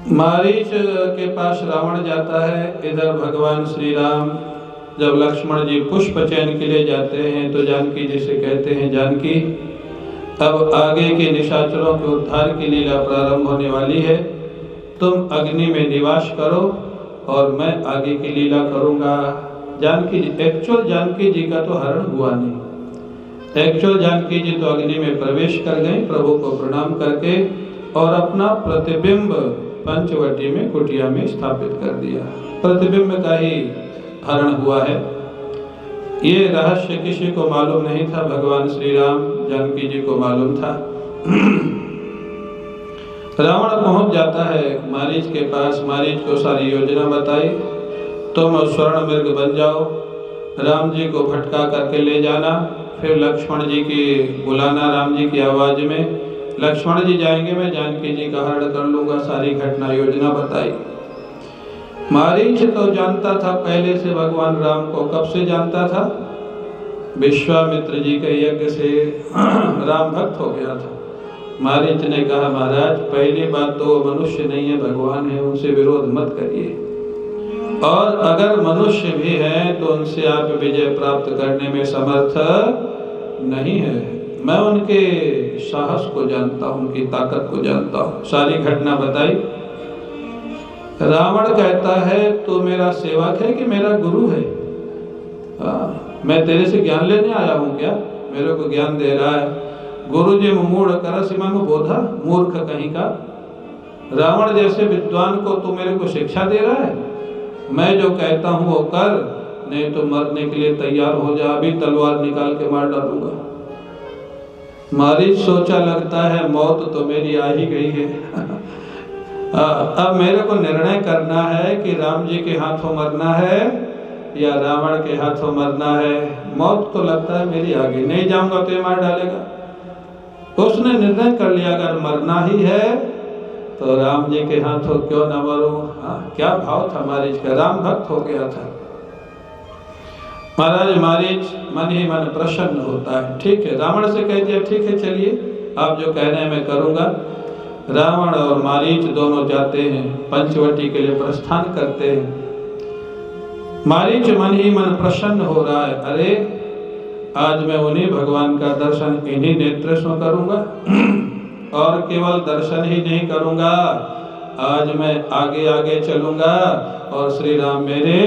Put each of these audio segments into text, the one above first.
मारीच के पास रावण जाता है। इधर भगवान श्री राम जब लक्ष्मण जी पुष्प चयन के लिए जाते हैं तो जानकी जी से कहते हैं, जानकी अब आगे के निशाचरों के उद्धार की लीला प्रारंभ होने वाली है, तुम अग्नि में निवास करो और मैं आगे की लीला करूंगा। जानकी जी, एक्चुअल जानकी जी का तो हरण हुआ नहीं। एक्चुअल जानकी जी तो अग्नि में प्रवेश कर गई प्रभु को प्रणाम करके और अपना प्रतिबिंब पंचवटी में कुटिया में स्थापित कर दिया। प्रतिबिंब का ही हरण हुआ है। ये रहस्य किसी को मालूम नहीं था, भगवान श्री राम जानकी जी को मालूम था। रावण पहुंच जाता है मारीच के पास, मारीच को सारी योजना बताई, तुम स्वर्ण मृग बन जाओ, राम जी को भटका करके ले जाना, फिर लक्ष्मण जी की बुलाना राम जी की आवाज में, लक्ष्मण जी जाएंगे, मैं जानकी जी का हरण कर लूंगा। सारी घटना योजना बताई। मारीच तो जानता था पहले से भगवान राम को। कब से जानता था? विश्वामित्र जी के यज्ञ से राम भक्त हो गया था। मारीच ने कहा, महाराज पहली बात तो मनुष्य नहीं है, भगवान है, उनसे विरोध मत करिए, और अगर मनुष्य भी हैं तो उनसे आप विजय प्राप्त करने में समर्थ नहीं है। मैं उनके साहस को जानता हूं, उनकी ताकत को जानता हूं। सारी घटना बताई। रावण कहता है, तू मेरा सेवक है कि मेरा गुरु है? मैं तेरे से ज्ञान लेने आया हूं क्या? मेरे को ज्ञान दे रहा है। गुरु जी मूढ़ कर सीमा में बोधा, मूर्ख कहीं का। रावण जैसे विद्वान को तू मेरे को शिक्षा दे रहा है? मैं जो कहता हूं वो कर, नहीं तो मरने के लिए तैयार हो जा, अभी तलवार निकाल के मार डालूंगा। मारीच सोचा, लगता है मौत तो मेरी आ ही गई है। अब मेरे को निर्णय करना है कि राम जी के हाथों मरना है या रावण के हाथों मरना है। मौत तो लगता है मेरी आगे, नहीं जाऊंगा तो ये मार डालेगा। उसने निर्णय कर लिया, अगर मरना ही है तो राम जी के हाथों क्यों न मरूं। क्या भाव था मारीच का, राम भक्त हो गया था। महाराज मारीच मन ही मन प्रसन्न होता है। ठीक है, रावण से कह दिया, ठीक है चलिए आप जो कह रहे हैं मैं करूंगा। रावण और मारीच दोनों जाते हैं, पंचवटी के लिए प्रस्थान करते हैं। मारीच मन ही मन प्रसन्न हो रहा है, अरे आज मैं उन्हीं भगवान का दर्शन इन्हीं नेत्र से करूंगा, और केवल दर्शन ही नहीं करूंगा, आज मैं आगे आगे चलूंगा और श्री राम मेरे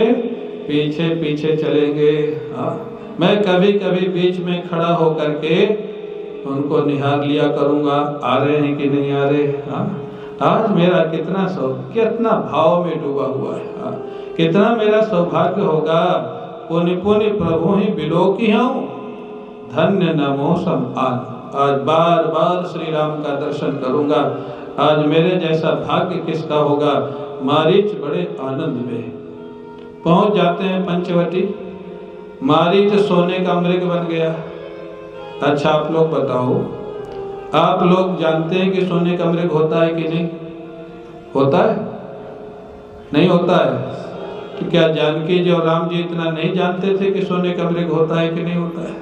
पीछे पीछे चलेंगे। मैं कभी कभी बीच में खड़ा होकर के उनको निहार लिया करूंगा, आ रहे हैं कि नहीं आ रहे। आज मेरा कितना कितना भाव में डूबा हुआ है, कितना मेरा सौभाग्य होगा। पुनि पुनि प्रभु ही बिलो की हूँ, धन्य नमो समान। आज बार बार श्री राम का दर्शन करूंगा, आज मेरे जैसा भाग्य किसका होगा। मारीच बड़े आनंद में पहुंच जाते हैं पंचवटी। मारीच सोने का मृग बन गया। अच्छा आप लोग बताओ, आप लोग जानते हैं कि सोने का मृग होता है कि नहीं होता है? नहीं होता है? तो क्या जानकी जी और राम जी इतना नहीं जानते थे कि सोने का मृग होता है कि नहीं होता है?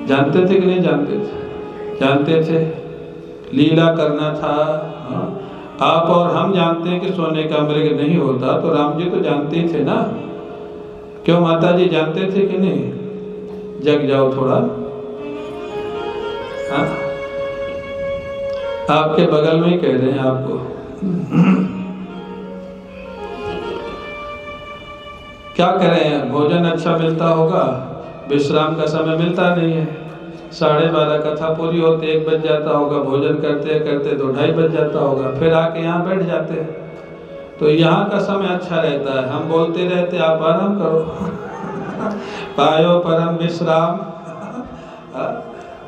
जानते थे कि नहीं जानते थे? जानते थे, लीला करना था। आप और हम जानते हैं कि सोने का मृग नहीं होता, तो राम जी तो जानते ही थे ना। क्यों माता जी जानते थे कि नहीं? जग जाओ थोड़ा। आपके बगल में ही कह रहे हैं आपको। क्या करें, भोजन अच्छा मिलता होगा, विश्राम का समय मिलता नहीं है। 12:30 कथा पूरी होती 1 बज जाता होगा, भोजन करते करते तो 2:30 बज जाता होगा, फिर आके यहाँ बैठ जाते हैं। तो यहाँ का समय अच्छा रहता है, हम बोलते रहते आप आराम करो। पायो परम विश्राम।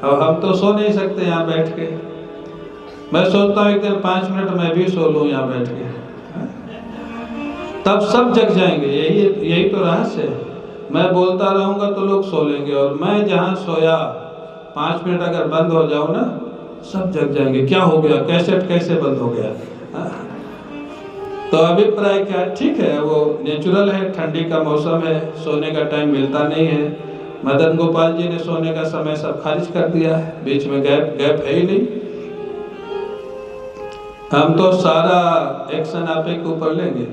अब हम तो सो नहीं सकते यहाँ बैठ के। मैं सोचता हूँ एक दिन 5 मिनट मैं भी सो लूँ यहाँ बैठ के, तब सब जग जाएंगे। यही तो रहस्य है। मैं बोलता रहूंगा तो लोग सो लेंगे, और मैं जहाँ सोया 5 मिनट अगर बंद हो जाओ ना, सब जग जाएंगे। क्या हो गया, कैसेट कैसे बंद हो गया? तो अभिप्राय क्या, ठीक है वो नेचुरल है, ठंडी का मौसम है, सोने का टाइम मिलता नहीं है। मदन गोपाल जी ने सोने का समय सब खारिज कर दिया है, बीच में गैप है ही नहीं। हम तो सारा एक्शन आप के ऊपर लेंगे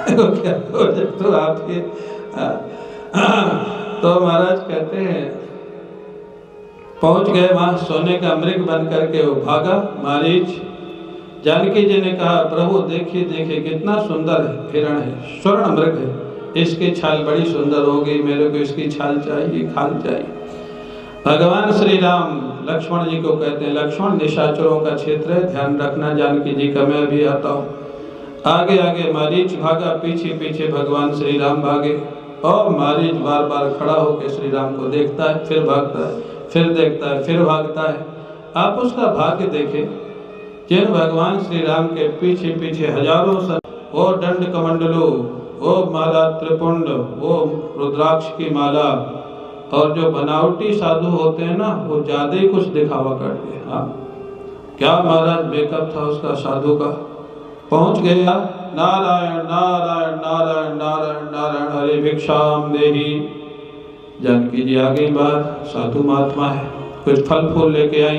क्या तो आपके। तो महाराज कहते हैं पहुंच गए वहां, सोने का मृग बन करके वो भागा मारीच। जानकी जी ने कहा प्रभु देखिए देखिए कितना सुंदर हिरण है, स्वर्ण मृग है, इसकी छाल बड़ी सुंदर होगी, मेरे को इसकी छाल चाहिए, खाल चाहिए। भगवान श्री राम लक्ष्मण जी को कहते हैं लक्ष्मण निशाचरों का क्षेत्र है, ध्यान रखना। जानकी जी का मैं अभी आता हूँ। आगे आगे मारीच भागा, पीछे पीछे भगवान श्री राम भागे और मारीच बार बार खड़ा होकर श्री राम को देखता है, फिर भागता है, फिर देखता है, फिर भागता है। आप उसका भाग्य देखें, जिन भगवान श्री राम के पीछे पीछे हजारों सा वो दंड कमंडलो, वो माला त्रिपुंड, वो रुद्राक्ष की माला, और जो बनावटी साधु होते हैं ना वो ज्यादा ही कुछ दिखावा करते हैं। हाँ क्या महाराज मेकअप था उसका साधु का। पहुंच गया, नारायण नारायण नारायण नारायण नारायण हरे भिक्षाम देहि। जानकी जी आ गई बाहर, साधु महात्मा है, कुछ फल फूल लेके आई।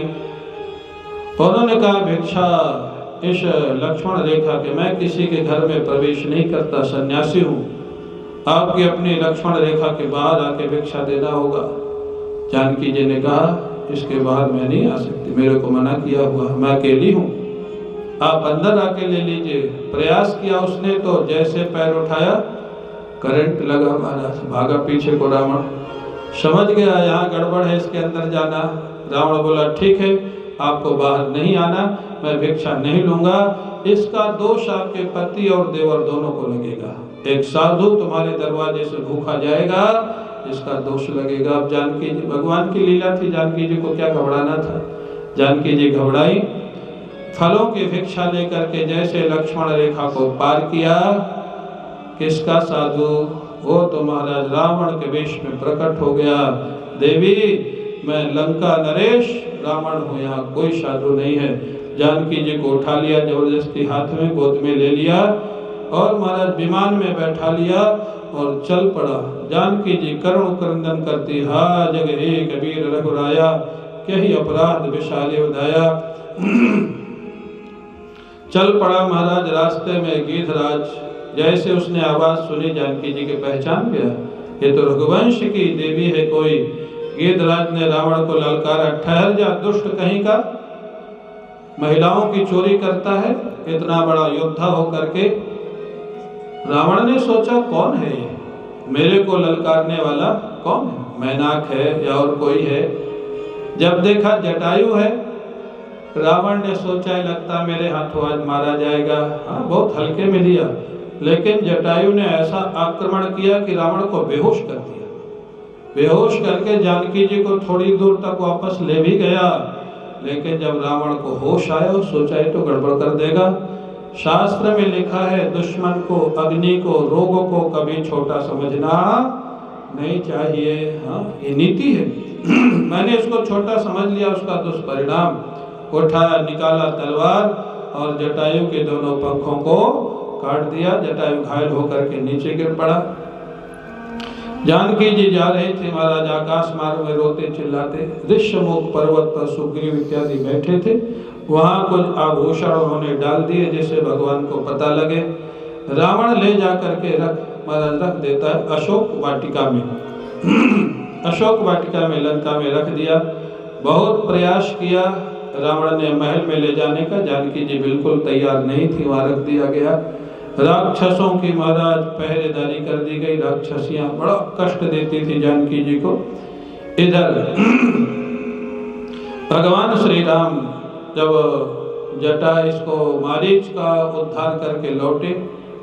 उन्होंने कहा भिक्षा इस लक्ष्मण रेखा के, मैं किसी के घर में प्रवेश नहीं करता, सन्यासी हूँ, आपकी अपनी लक्ष्मण रेखा के बाहर आके भिक्षा देना होगा। जानकी जी ने कहा इसके बाहर मैं नहीं आ सकती, मेरे को मना किया हुआ, मैं अकेली हूँ, आप अंदर आके ले लीजिए। प्रयास किया उसने तो जैसे पैर उठाया करंट लगा महाराज, भागा पीछे को रावण। समझ गया यहाँ गड़बड़ है, इसके अंदर जाना। रावण बोला ठीक है आपको बाहर नहीं आना, मैं भिक्षा नहीं लूंगा, इसका दोष आपके पति और देवर दोनों को लगेगा। एक साधु तुम्हारे दरवाजे से भूखा जाएगा, इसका दोष लगेगा। अब जानकी जी, भगवान की लीला थी, जानकी जी को क्या घबराना था। जानकी जी घबराई, फलों की भिक्षा लेकर के जैसे लक्ष्मण रेखा को पार किया, किसका साधु, वो तो महाराज रावण के वेश में प्रकट हो गया। देवी मैं लंका नरेश रावण हूँ, यहाँ कोई साधु नहीं है। जानकी जी को उठा लिया, जबरदस्ती हाथ में गोद में ले लिया और महाराज विमान में बैठा लिया और चल पड़ा। जानकी जी करुण क्रंदन करती, हा जग हे कबीर रघुराया, कही अपराध विशाले उदाया। चल पड़ा महाराज। रास्ते में गिद्धराज जैसे उसने आवाज सुनी, जानकी जी के पहचान गया, ये तो रघुवंश की देवी है कोई। गिद्धराज ने रावण को ललकारा, ठहर जा दुष्ट कहीं का, महिलाओं की चोरी करता है, इतना बड़ा योद्धा होकर के। रावण ने सोचा कौन है ये, मेरे को ललकारने वाला कौन है, मैनाक है या और कोई है। जब देखा जटायु है, रावण ने सोचा लगता मेरे हाथों आज मारा जाएगा। हाँ बहुत हल्के में लिया, लेकिन जटायु ने ऐसा आक्रमण किया कि रावण को बेहोश कर दिया। बेहोश करके जानकी जी को थोड़ी दूर तक वापस ले भी गया, लेकिन जब रावण को होश आया सोचा ये तो गड़बड़ कर देगा। शास्त्र में लिखा है दुश्मन को, अग्नि को, रोग को कभी छोटा समझना नहीं चाहिए। हाँ ये नीति है। मैंने इसको छोटा समझ लिया, उसका दुष्परिणाम, उठाया निकाला तलवार और जटायु के दोनों पंखों को काट दिया। जटायु घायल होकर के नीचे गिर पड़ा। जानकी जी जा रहे थे, महाराज आकाश मार्ग में रोते चिल्लाते। ऋष्यमुख पर्वत पर सुग्रीव इत्यादि बैठे थे, वहां कुछ आभूषण उन्होंने डाल दिए जिससे भगवान को पता लगे। रावण ले जा करके महाराज रख देता है अशोक वाटिका में। अशोक वाटिका में लंका में रख दिया। बहुत प्रयास किया रावण ने महल में ले जाने का, जानकी जी बिल्कुल तैयार नहीं थी, वहां रख दिया गया। राक्षसों की महाराज पहरेदारी कर दी गई, राक्षसियां बड़ा कष्ट देती थी जानकी जी को। इधर भगवान श्री राम जब जटा इसको मारीच का उद्धार करके लौटे,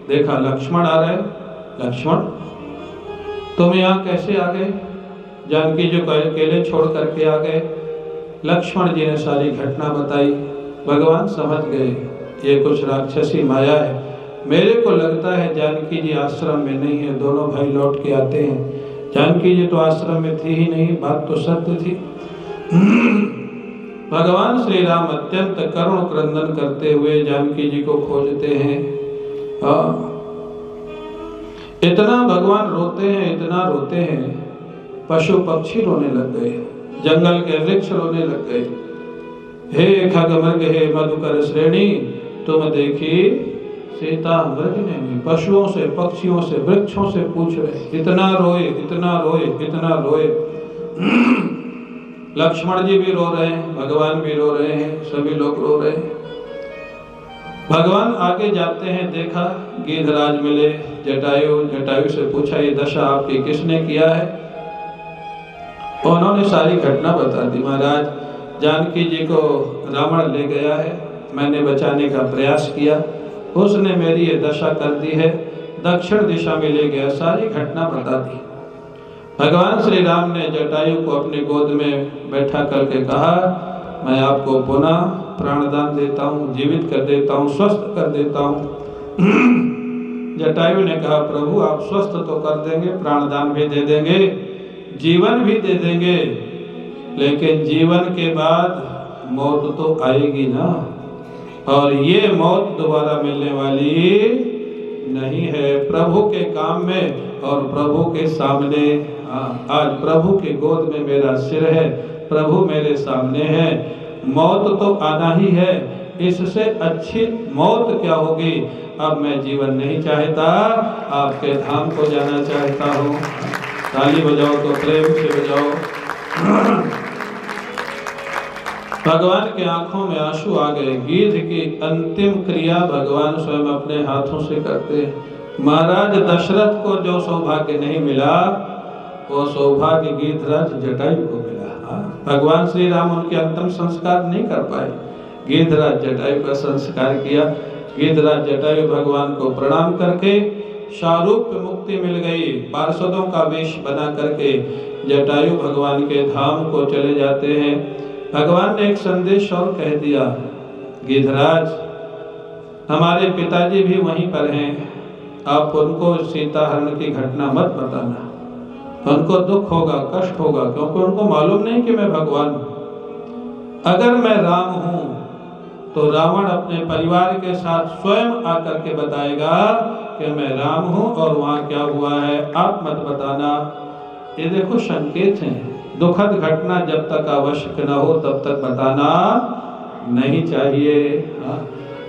देखा लक्ष्मण आ रहे। लक्ष्मण तुम यहाँ कैसे आ गए? जानकी जी को अकेले छोड़ करके आ गए। लक्ष्मण जी ने सारी घटना बताई। भगवान समझ गए ये कुछ राक्षसी माया है। मेरे को लगता है जानकी जी आश्रम में नहीं है, दोनों भाई लौट के आते हैं। जानकी जी तो आश्रम में थी ही नहीं, बात तो सत्य थी। भगवान श्री राम अत्यंत करुण क्रंदन करते हुए जानकी जी को खोजते हैं। इतना भगवान रोते हैं, इतना रोते हैं, पशु पक्षी रोने लग गए, जंगल के वृक्ष रोने लग गए। हे खगमृग हे मधुकर श्रेणी, तुम देखी सीता मृग ने पशुओं से, पक्षियों से, वृक्षों से पूछ रहे, इतना रोए, इतना रोए, इतना रोए। लक्ष्मण जी भी रो रहे हैं, भगवान भी रो रहे हैं, सभी लोग रो रहे हैं। भगवान आगे जाते हैं, देखा गिद्धराज मिले, जटायु से पूछा ये दशा आपकी किसने किया है? उन्होंने सारी घटना बता दी। महाराज, जानकी जी को रावण ले गया है, मैंने बचाने का प्रयास किया, उसने मेरी ये दशा कर दी है, दक्षिण दिशा में ले गया, सारी घटना बता दी। भगवान श्री राम ने जटायु को अपनी गोद में बैठा करके कहा, मैं आपको पुनः प्राणदान देता हूँ, जीवित कर देता हूँ, स्वस्थ कर देता हूँ। जटायु ने कहा, प्रभु आप स्वस्थ तो कर देंगे, प्राणदान भी दे देंगे, जीवन भी दे देंगे, लेकिन जीवन के बाद मौत तो आएगी ना, और ये मौत दोबारा मिलने वाली नहीं है। प्रभु के काम में और प्रभु के सामने, आज प्रभु की गोद में मेरा सिर है, प्रभु मेरे सामने है, मौत तो आना ही है, इससे अच्छी मौत क्या होगी। अब मैं जीवन नहीं चाहता, आपके धाम को जाना चाहता हूँ। ताली बजाओ तो प्रेम से बजाओ। भगवान के आंखों में आंसू आ गए। गिद्ध की अंतिम क्रिया भगवान स्वयं अपने हाथों से करते हैं। महाराज दशरथ को जो सौभाग्य नहीं मिला, वो सौभाग्य गिद्धराज जटायु को मिला। भगवान श्री राम उनके अंतिम संस्कार नहीं कर पाए, गिद्धराज जटायु का संस्कार किया। गिद्धराज जटायु भगवान को प्रणाम करके शारूप मुक्ति मिल गई, पार्षदों का वेश बना करके जटायु भगवान के धाम को चले जाते हैं। भगवान ने एक संदेश और कह दिया, गिद्धराज हमारे पिताजी भी वहीं पर हैं, आप उनको सीता हरण की घटना मत बताना, उनको दुख होगा, कष्ट होगा, क्योंकि उनको मालूम नहीं कि मैं भगवान हूँ। अगर मैं राम हूँ तो रावण अपने परिवार के साथ स्वयं आकर के बताएगा कि मैं राम हूँ और वहाँ क्या हुआ है, आप मत बताना। ये देखो संकेत हैं। दुखद घटना जब तक आवश्यक न हो तब तक बताना नहीं चाहिए,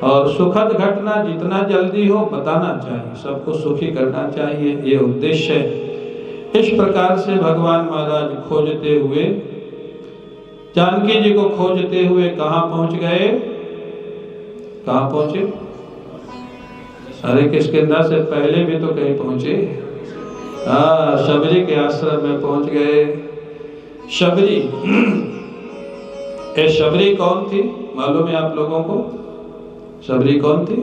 और सुखद घटना जितना जल्दी हो बताना चाहिए, सबको सुखी करना चाहिए, ये उद्देश्य है। इस प्रकार से भगवान महाराज खोजते हुए, जानकी जी को खोजते हुए कहाँ पहुंच गए? कहाँ पहुंचे? अरे किष्किंधा से पहले भी तो कहीं पहुंचे, शबरी के आश्रम में पहुंच गए। शबरी, ये शबरी कौन थी मालूम है आप लोगों को? शबरी कौन थी?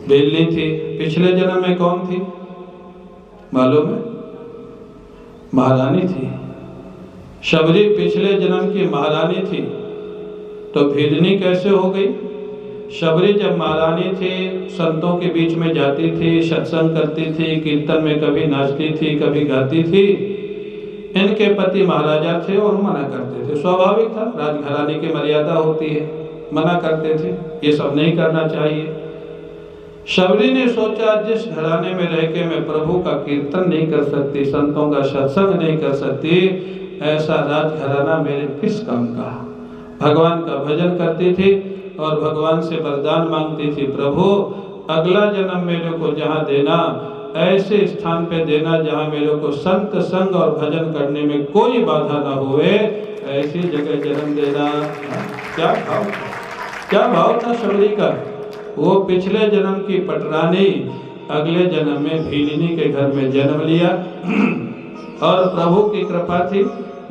बिल्ली थी। पिछले जन्म में कौन थी मालूम है? महारानी थी। शबरी पिछले जन्म की महारानी थी, तो भेदनी कैसे हो गई? शबरी जब महारानी थी, संतों के बीच में जाती थी, सत्संग करती थी, कीर्तन में कभी नाचती थी, कभी गाती थी। इनके पति महाराजा थे और मना करते थे, स्वाभाविक था, राजघराने की मर्यादा होती है, मना करते थे, ये सब नहीं करना चाहिए। शबरी ने सोचा, जिस घराने में रह के मैं प्रभु का कीर्तन नहीं कर सकती, संतों का सत्संग नहीं कर सकती, ऐसा राजघराना मेरे किस काम का। भगवान का भजन करती थी और भगवान से वरदान मांगती थी, प्रभु अगला जन्म मेरे को जहाँ देना, ऐसे स्थान पे देना जहाँ मेरे को संत संग और भजन करने में कोई बाधा ना हुए, ऐसी जगह जन्म देना। क्या भाव था शबरी का। वो पिछले जन्म की पटरानी अगले जन्म में भीलिनी के घर में जन्म लिया, और प्रभु की कृपा थी,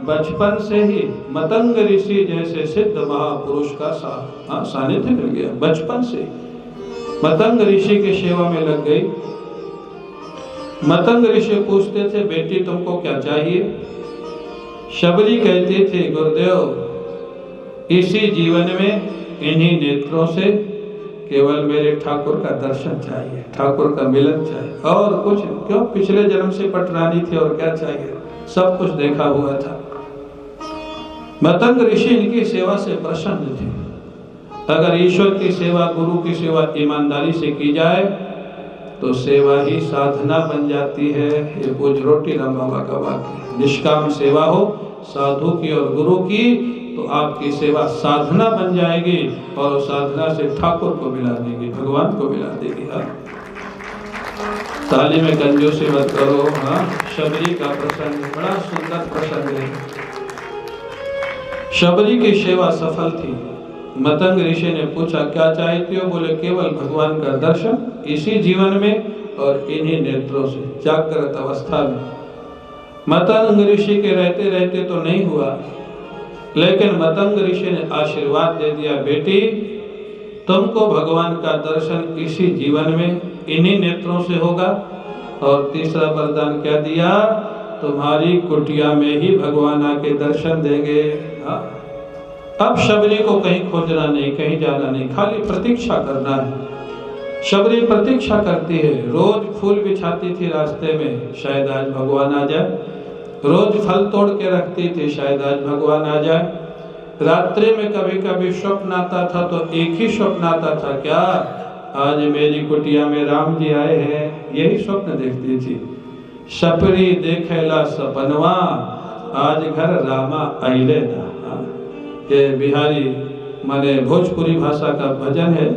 बचपन से ही मतंग ऋषि जैसे सिद्ध महापुरुष का सानिध्य मिल गया। बचपन से मतंग ऋषि की सेवा में लग गई। मतंग ऋषि पूछते थे, बेटी तुमको क्या चाहिए? शबरी कहती थी, गुरुदेव इसी जीवन में इन्हीं नेत्रों से केवल मेरे ठाकुर का दर्शन चाहिए, ठाकुर का मिलन चाहिए, और कुछ क्यों, पिछले जन्म से पटरानी थी और क्या चाहिए, सब कुछ देखा हुआ था। मतंग ऋषि इनकी सेवा से प्रसन्न थे। अगर ईश्वर की सेवा, गुरु की सेवा ईमानदारी से की जाए तो सेवा ही साधना बन जाती है। ये पूज्य रोटी राम बाबा का वाक्य। निष्काम सेवा हो साधु की और गुरु की, तो आपकी सेवा साधना बन जाएगी और उस साधना से ठाकुर को मिला देगी, भगवान को मिला देगी। हाँ, ताली में कंजूसी मत करो। हाँ, शबरी का प्रसंग बड़ा सुंदर प्रसंग है। शबरी की सेवा सफल थी। मतंग ऋषि ने पूछा क्या चाहती हो? बोले केवल भगवान का दर्शन इसी जीवन में और इन्हीं नेत्रों से, जागृत अवस्था में। मतंग ऋषि के रहते रहते तो नहीं हुआ, लेकिन मतंग ऋषि ने आशीर्वाद दे दिया, बेटी तुमको भगवान का दर्शन इसी जीवन में इन्हीं नेत्रों से होगा। और तीसरा वरदान क्या दिया? तुम्हारी कुटिया में ही भगवान आके दर्शन देंगे। हाँ? अब शबरी को कहीं खोजना नहीं, कहीं जाना नहीं, खाली प्रतीक्षा करना है। शबरी प्रतीक्षा करती है, रोज फूल बिछाती थी रास्ते में, शायद आज भगवान आ जाए। रोज फल तोड़ के रखती थी, शायद आज भगवान आ जाए। रात्रि में कभी कभी स्वप्न आता था तो एक ही स्वप्न आता था, क्या आज मेरी कुटिया में राम जी आए हैं, यही स्वप्न देखती थी। शबरी देखेला सपनवा, आज घर रामा आइले ना। ये बिहारी माने भोजपुरी भाषा का भजन है।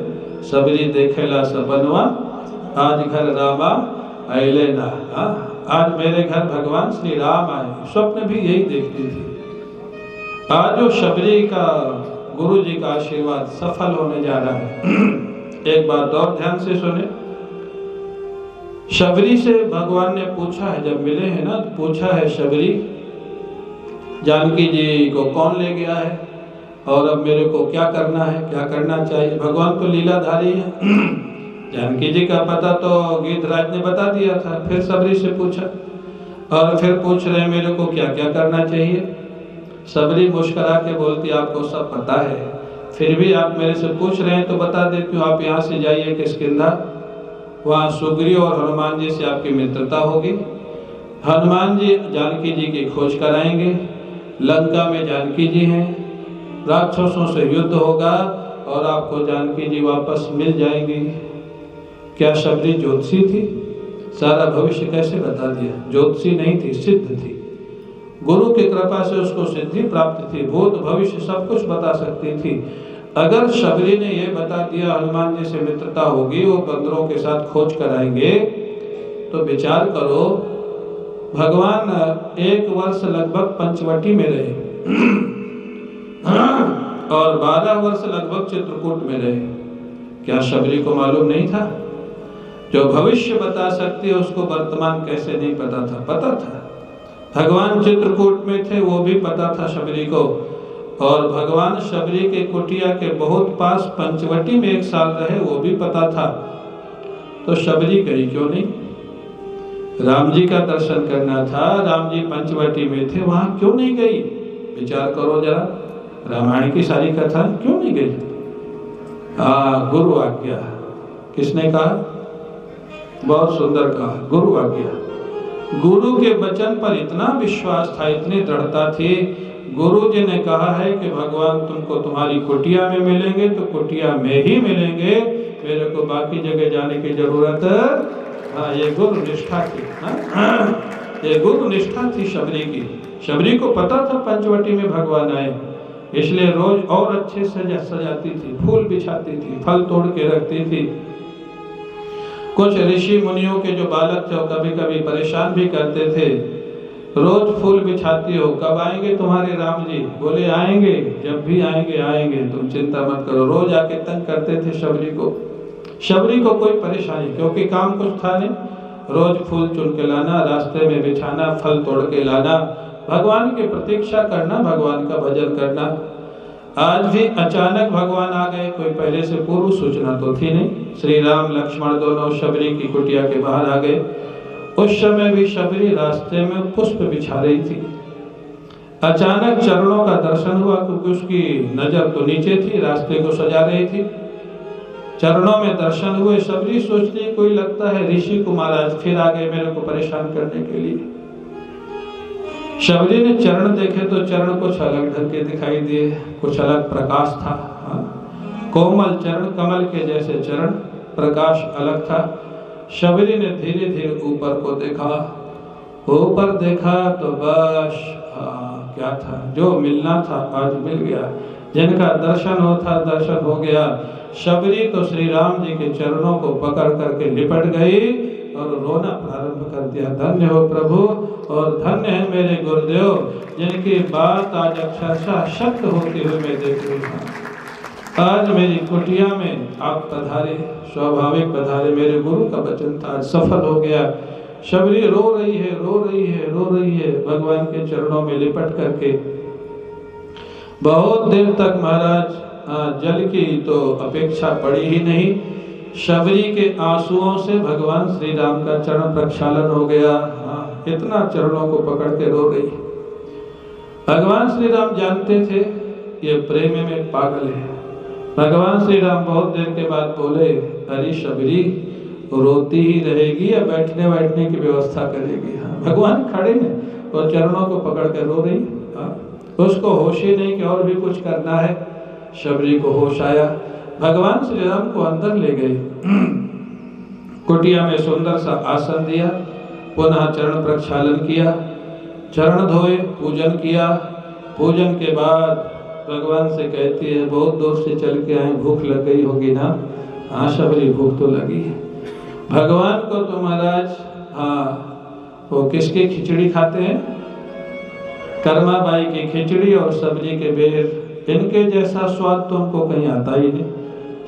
सबरी देखेला सपनवा, आज घर रामा आइले ना। आज मेरे घर भगवान श्री राम आए। स्वप्न भी यही देखती थी। आज जो शबरी का गुरु जी का आशीर्वाद सफल होने जा रहा है। एक बात और ध्यान से सुने। शबरी से भगवान ने पूछा है, जब मिले हैं ना, तो पूछा है शबरी जानकी जी को कौन ले गया है और अब मेरे को क्या करना है, क्या करना चाहिए। भगवान तो लीलाधारी है। जानकी जी का पता तो गीधराज ने बता दिया था। फिर शबरी से पूछा और फिर पूछ रहे मेरे को क्या क्या करना चाहिए। शबरी मुस्कुरा के बोलती आपको सब पता है, फिर भी आप मेरे से पूछ रहे हैं तो बता देती हूँ। आप यहाँ से जाइए किष्किंधा, वहाँ सुग्रीव और हनुमान जी से आपकी मित्रता होगी। हनुमान जी जानकी जी की खोज कराएंगे। लंका में जानकी जी हैं, राक्षसों से युद्ध होगा और आपको जानकी जी वापस मिल जाएंगी। क्या शबरी ज्योतिषी थी? सारा भविष्य कैसे बता दिया? ज्योतिषी नहीं थी, सिद्ध थी। गुरु की कृपा से उसको सिद्धि प्राप्त थी, भूत भविष्य सब कुछ बता सकती थी। अगर शबरी ने यह बता दिया हनुमान जी से मित्रता होगी, वो बंदरों के साथ खोज कराएंगे, तो विचार करो भगवान 1 वर्ष लगभग पंचवटी में रहे और 12 वर्ष लगभग चित्रकूट में रहे। क्या शबरी को मालूम नहीं था? जो भविष्य बता सकती है उसको वर्तमान कैसे नहीं पता था? पता था। भगवान चित्रकूट में थे, वो भी पता था शबरी को। और भगवान शबरी के कुटिया के बहुत पास पंचवटी में 1 साल रहे, वो भी पता था। तो शबरी गई क्यों नहीं? राम जी का दर्शन करना था, राम जी पंचवटी में थे, वहां क्यों नहीं गई? विचार करो जरा, रामायण की सारी कथा क्यों नहीं गई? गुरु आज्ञा। किसने कहा? बहुत सुंदर कहा, गुरु आज्ञा। गुरु के वचन पर इतना विश्वास था, इतनी दृढ़ता थी। गुरु जी ने कहा है कि भगवान तुमको तुम्हारी कुटिया में मिलेंगे तो कुटिया में ही मिलेंगे, मेरे को बाकी जगह जाने की जरूरत। ये गुरु निष्ठा थी। ये गुरु निष्ठा थी शबरी की। शबरी को पता था पंचवटी में भगवान आए, इसलिए रोज और अच्छे से सजाती थी, फूल बिछाती थी, फल तोड़ के रखती थी। कुछ ऋषि मुनियों के जो बालक थे वो कभी कभी परेशान भी करते थे, रोज फूल बिछाती हो, कब आएंगे तुम्हारे राम जी? बोले आएंगे, जब भी आएंगे आएंगे, तुम चिंता मत करो। रोज आके तंग करते थे शबरी को। शबरी को कोई परेशानी, क्योंकि काम कुछ था नहीं। रोज फूल चुन के लाना, रास्ते में बिछाना, फल तोड़ के लाना, भगवान की प्रतीक्षा करना, भगवान का भजन करना। आज भी अचानक भगवान आ गए, कोई पहले से पूर्व सूचना तो थी नहीं। श्री राम लक्ष्मण दोनों शबरी की कुटिया के बाहर आ गए। उस समय भी शबरी रास्ते में पुष्प बिछा रही थी। अचानक चरणों का दर्शन हुआ, क्योंकि उसकी नजर तो नीचे थी, रास्ते को सजा रही थी। चरणों में दर्शन हुए, शबरी सोचती कोई लगता है ऋषि को महाराज फिर आ गए मेरे को परेशान करने के लिए। शबरी ने चरण देखे तो चरण कुछ अलग ढंग के दिखाई दिए, कुछ अलग प्रकाश था। कोमल चरण, कमल के जैसे चरण, प्रकाश अलग था। शबरी ने धीरे धीरे ऊपर को देखा। ऊपर देखा तो बस क्या था, जो मिलना था आज मिल गया, जिनका दर्शन होता दर्शन हो गया। शबरी तो श्री राम जी के चरणों को पकड़ करके लिपट गई और रोना प्रारंभ कर दिया। धन्य हो प्रभु और धन्य है मेरे गुरुदेव, जिनकी बात आज अक्षरशः सत्य होती हुई मैं देख रही हूँ। आज मेरी कुटिया में आप पधारे, स्वाभाविक पधारे, मेरे गुरु का वचन था, आज सफल हो गया। शबरी रो रही है, रो रही है, रो रही है, भगवान के चरणों में लिपट करके। बहुत देर तक महाराज जल की तो अपेक्षा पड़ी ही नहीं। शबरी के आंसुओं से भगवान श्री राम का चरण प्रक्षालन हो गया। इतना चरणों को पकड़ के रो रही। भगवान श्री राम जानते थे ये प्रेम में पागल है। भगवान श्री राम बहुत देर के बाद बोले, अरे शबरी रोती ही रहेगी या बैठने बैठने की व्यवस्था करेगी? भगवान खड़े हैं और चरणों को पकड़ कर रो रही। उसको होश ही नहीं कि और भी कुछ करना है। शबरी को होश आया, भगवान श्री राम को अंदर ले गए, कुटिया में सुंदर सा आसन दिया, पुनः चरण प्रक्षालन किया, चरण धोए, पूजन किया। पूजन के बाद भगवान से कहती है, बहुत दूर से चल के आए, भूख लग गई होगी ना? हाँ शबरी, भूख तो लगी है। भगवान को तो महाराज वो किसकी खिचड़ी खाते हैं? कर्मा बाई की खिचड़ी और शबरी के बेर, इनके जैसा स्वाद तो उनको कहीं आता ही नहीं।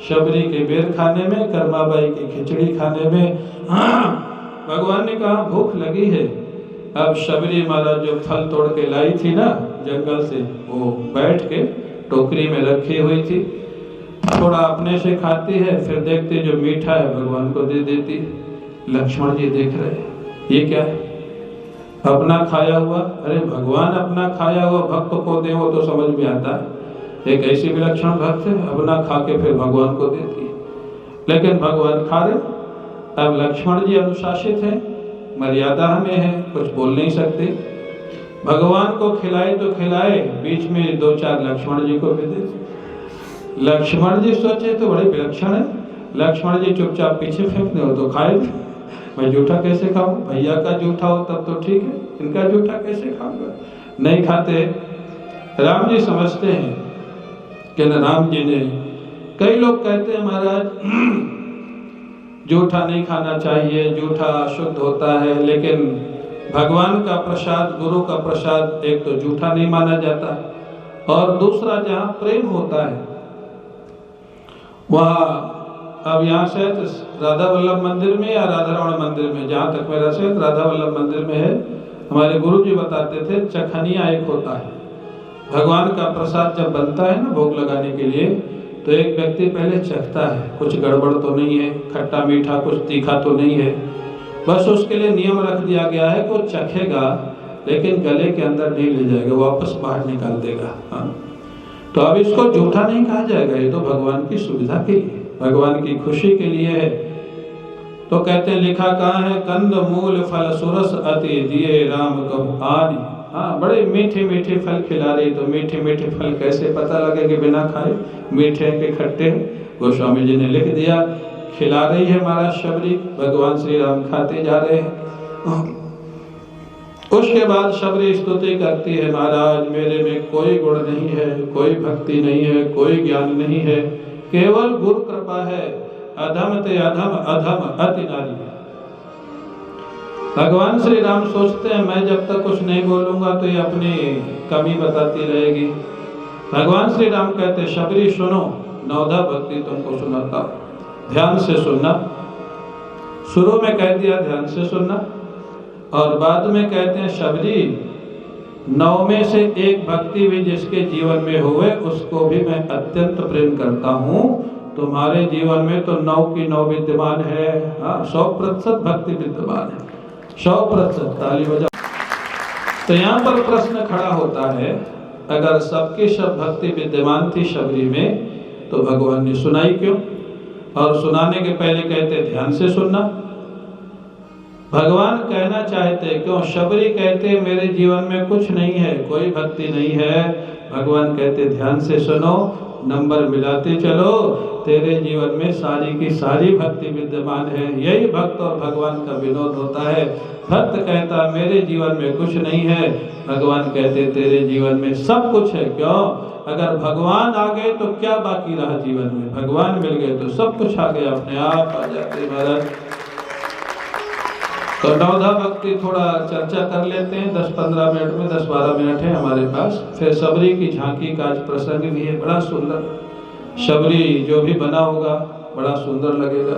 शबरी के बेर खाने में, कर्मा बाई की खिचड़ी खाने में। भगवान ने कहा भूख लगी है। अब शबरी महाराज जो फल तोड़ के लाई थी ना जंगल से, वो बैठ के टोकरी में रखी हुई थी, थोड़ा अपने से खाती है, फिर देखते जो मीठा है भगवान को दे देती। लक्ष्मण जी देख रहे, ये क्या है? अपना खाया हुआ। अरे भगवान अपना खाया हुआ भक्त को दे, वो तो समझ में आता है। एक ऐसी विलक्षण भक्त है, अपना खा के फिर भगवान को देती है, लेकिन भगवान खा रहे। अब लक्ष्मण जी अनुशासित हैं, मर्यादा हमें है, कुछ बोल नहीं सकते। भगवान को खिलाए तो खिलाए, बीच में 2-4 लक्ष्मण जी को भी दे। लक्ष्मण जी सोचे तो बड़े विलक्षण है। लक्ष्मण जी चुपचाप पीछे फेंकने हो तो खाए। मैं जूठा कैसे खाऊं? भैया का जूठा हो तब तो ठीक है, इनका जूठा कैसे खाऊंगा? नहीं खाते। राम जी समझते हैं कि न राम जी ने, कई लोग कहते हैं महाराज जूठा नहीं खाना चाहिए, जूठा अशुद्ध होता है, लेकिन भगवान का प्रसाद, गुरु का प्रसाद एक तो जूठा नहीं माना जाता, और दूसरा जहाँ प्रेम होता है वहाँ, अब यहाँ से राधा वल्लभ मंदिर में या राधा रमण मंदिर में, जहाँ तक मेरा से राधा वल्लभ मंदिर में है, हमारे गुरु जी बताते थे चखनिया एक होता है। भगवान का प्रसाद जब बनता है ना भोग लगाने के लिए, तो एक व्यक्ति पहले चखता है, कुछ गड़बड़ तो नहीं है, खट्टा मीठा कुछ तीखा तो नहीं है। बस उसके लिए नियम रख दिया गया है कि वो चखेगा लेकिन गले के अंदर नहीं ले जाएगा, वापस बाहर निकाल देगा। तो अब इसको जूठा नहीं कहा जाएगा, ये तो भगवान की सुविधा के लिए, भगवान की खुशी के लिए है। तो कहते हैं, लिखा कहाँ है, कंद मूल फल सुरस अति दिए राम कब आनी। हाँ, बड़े मीठे मीठे फल खिला रही, तो मीठे मीठे फल कैसे पता लगे कि बिना खाए मीठे के खट्टे? गोस्वामी जी ने लिख दिया, खिला रही है महाराज शबरी, भगवान श्री राम खाते जा रहे हैं। उसके बाद शबरी स्तुति करती है, महाराज मेरे में कोई गुण नहीं है, कोई भक्ति नहीं है, कोई ज्ञान नहीं है, केवल गुरु कृपा है। अधम ते अधम, अधम अति नारी। भगवान श्री राम सोचते हैं मैं जब तक कुछ नहीं बोलूंगा तो ये अपनी कमी बताती रहेगी। भगवान श्री राम कहते, शबरी सुनो, नवधा भक्ति तुमको सुनाता, ध्यान से सुनना। शुरू में कह दिया ध्यान से सुनना, और बाद में कहते हैं शबरी 9 में से एक भक्ति भी जिसके जीवन में हुए उसको भी मैं अत्यंत प्रेम करता हूँ। तुम्हारे जीवन में तो 9 की 9 विद्यमान है। 100% भक्ति विद्यमान है, 100%। ताली बजा। तो यहाँ पर प्रश्न खड़ा होता है, अगर सबकी सब भक्ति विद्यमान थी शबरी में, तो भगवान ने सुनाई क्यों? और सुनाने के पहले कहते ध्यान से सुनना। भगवान कहना चाहते क्यों? शबरी कहते मेरे जीवन में कुछ नहीं है, कोई भक्ति नहीं है। भगवान कहते ध्यान से सुनो, नंबर मिलाते चलो, तेरे जीवन में सारी की सारी भक्ति विद्यमान है। यही भक्त और भगवान का विनोद होता है। भक्त कहता मेरे जीवन में कुछ नहीं है, भगवान कहते तेरे जीवन में सब कुछ है। क्यों? अगर भगवान आ गए तो क्या बाकी रहा जीवन में? भगवान मिल गए तो सब कुछ आ गया, अपने आप आ जाते महाराज। तो नवधा भक्ति थोड़ा चर्चा कर लेते हैं 10-15 मिनट में, 10-12 मिनट है हमारे पास। फिर शबरी की झांकी का आज प्रसंग भी है, बड़ा सुंदर। शबरी जो भी बना होगा बड़ा सुंदर लगेगा।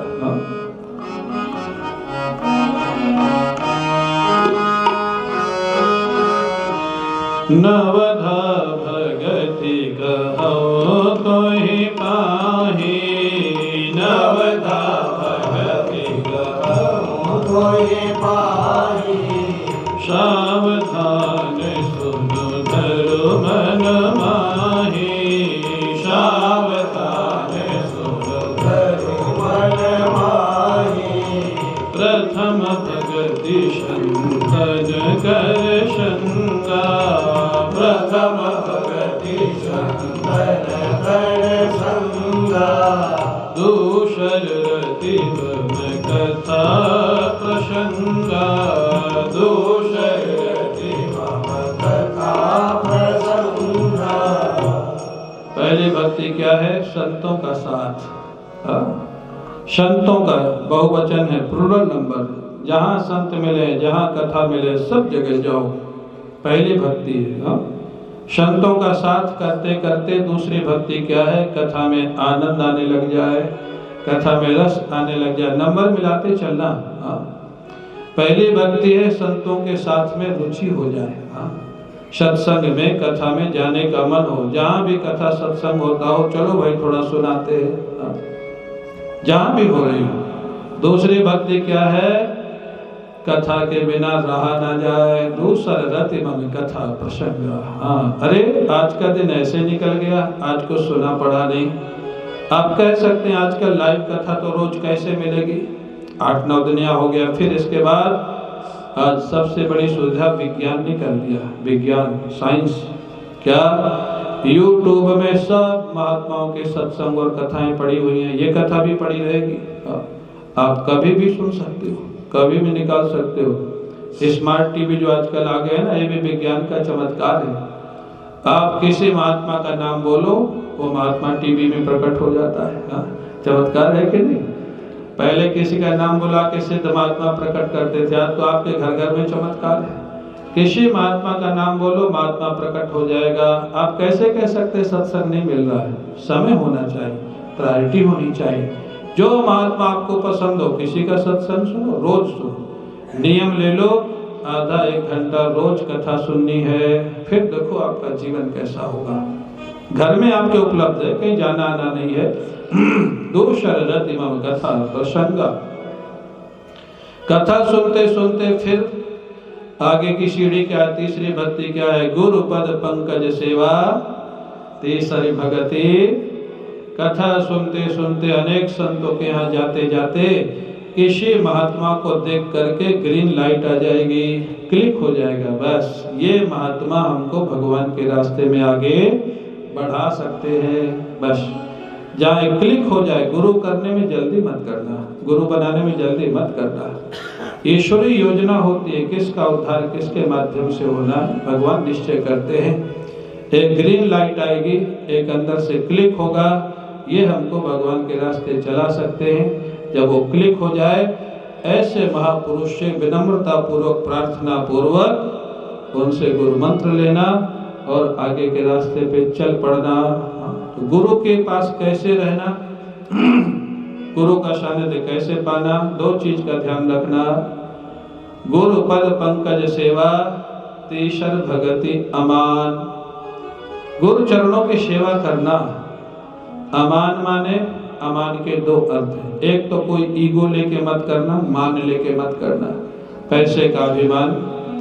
नवधा भगति कहो तो ही पाही, नवधा भगति कहो तो ही पाही। सावधान सुनो धरो मन माही, सावधान सुनो धरो मन माही। प्रथम भगति शंकर कर शंका, प्रथम भगति शंकर कर शंका। दूसर रति मम कथा प्रसंगा, दूसर रति मम कथा प्रसंगा। पहली भक्ति क्या है? संतों का साथ। संतों का बहुवचन है, प्लुरल नंबर। जहाँ संत मिले, जहाँ कथा मिले, सब जगह जाओ। पहली भक्ति है। संतों का साथ करते करते दूसरी भक्ति क्या है? कथा में आनंद आने लग जाए, कथा में रस आने लग जाए, नंबर मिलाते चलना। पहली भक्ति है संतों के साथ में रुचि हो जाए। सत्संग में, कथा में जाने का मन हो। जहाँ भी कथा सत्संग होता हो, चलो भाई थोड़ा सुनाते हैं, जहाँ भी हो रही हो। दूसरी भक्ति क्या है? कथा के बिना रहा ना जाए। दूसर रति मम कथा प्रसंग। अरे आज का दिन ऐसे निकल गया, आज को सुना पड़ा नहीं। आप कह सकते हैं आजकल लाइव कथा तो रोज कैसे मिलेगी? 8-9 दिन हो गया। फिर इसके बाद आज सबसे बड़ी सुविधा विज्ञान ने कर दिया। विज्ञान, साइंस क्या? YouTube में सब महात्माओं के सत्संग और कथाएं पड़ी हुई हैं। ये कथा भी पड़ी रहेगी, आप कभी भी सुन सकते हो, कभी भी निकाल सकते हो। स्मार्ट टीवी जो आजकल आ गए हैं ना, ये भी विज्ञान का चमत्कार है। आप किसी महात्मा का नाम बोलो, वो महात्मा टीवी में प्रकट हो जाता है। चमत्कार है कि नहीं? पहले किसी का नाम बुला के सिद्ध महात्मा प्रकट करते थे, आज तो आपके घर घर में चमत्कार है। किसी महात्मा का नाम बोलो, महात्मा प्रकट हो जाएगा। आप कैसे कह सकते सत्संग नहीं मिल रहा है? समय होना चाहिए, प्रायोरिटी होनी चाहिए। जो महात्मा आपको पसंद हो, किसी का सत्संग सुनो, रोज सुनो। नियम ले लो, आधा 1 घंटा रोज कथा सुननी है। फिर देखो आपका जीवन कैसा होगा। घर में आपके उपलब्ध है, कहीं जाना आना नहीं है। दूसर रति मम कथा प्रसंगा। कथा सुनते सुनते फिर आगे की सीढ़ी क्या? तीसरी भक्ति क्या है? गुरु पद पंकज सेवा तीसरी भक्ति। कथा सुनते सुनते अनेक संतों के यहाँ जाते जाते किसी महात्मा को देख करके ग्रीन लाइट आ जाएगी, क्लिक हो जाएगा। बस ये महात्मा हमको भगवान के रास्ते में आगे बढ़ा सकते हैं। बस जहाँ क्लिक हो जाए, गुरु करने में जल्दी मत करना, गुरु बनाने में जल्दी मत करना। ईश्वरी योजना होती है, किसका उद्धार किसके माध्यम से होना है, भगवान निश्चय करते हैं। एक ग्रीन लाइट आएगी, एक अंदर से क्लिक होगा, ये हमको भगवान के रास्ते चला सकते हैं। जब वो क्लिक हो जाए, ऐसे महापुरुष से विनम्रता पूर्वक, प्रार्थना पूर्वक उनसे गुरु मंत्र लेना और आगे के रास्ते पे चल पड़ना। तो गुरु के पास कैसे रहना, गुरु का सानिध्य कैसे पाना, 2 चीज का ध्यान रखना। गुरु पद पंकज सेवा तीसर भगति अमान। गुरु चरणों की सेवा करना। अमान माने, अमान के 2 अर्थ हैं। एक तो कोई ईगो लेके मत करना, मान लेके मत करना। पैसे का अभिमान,